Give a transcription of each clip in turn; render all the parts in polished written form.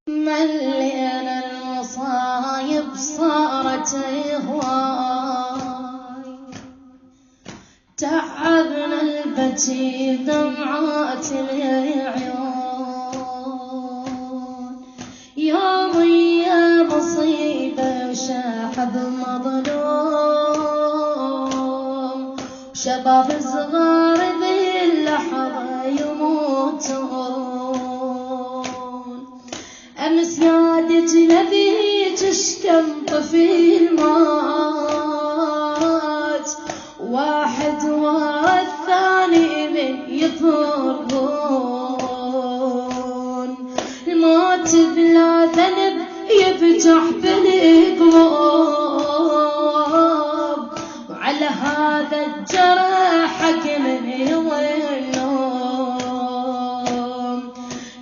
ملينا المصايب صارت هواي، تعبنا البكي دمعات العيون، يومي يا مصيبة وشاحب مظلوم، شباب صغار ذي اللحظة يموتون. أمس نادت نبيك اشكم طفيل مات، واحد ورا الثاني من يفرون، الموت بلا ذنب يفتح بالقلوب، وعلى هذا الجرح حكم يظلم.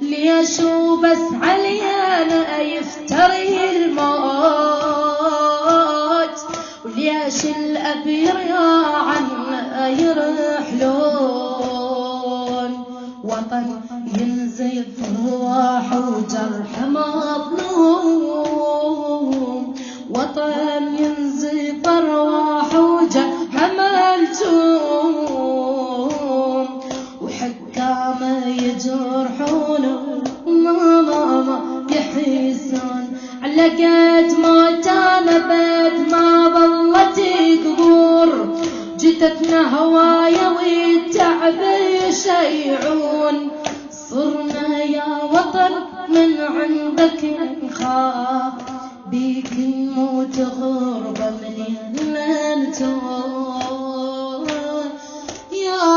ليش وبس علينا يفتري الموت، وليش الأب يريا عنا يرحلون. وطن ينزف رواح وجرح مظلوم، وطن ينزف رواح وجرح ملتوم، وحكامه يجرحون ما يحسون. على قد ما تنبت ما ظلت قبور، جثتنا هوايا والتعب يشيعون. صرنا يا وطن من عندك نخاف، بيك نموت غربة من ننتون. يا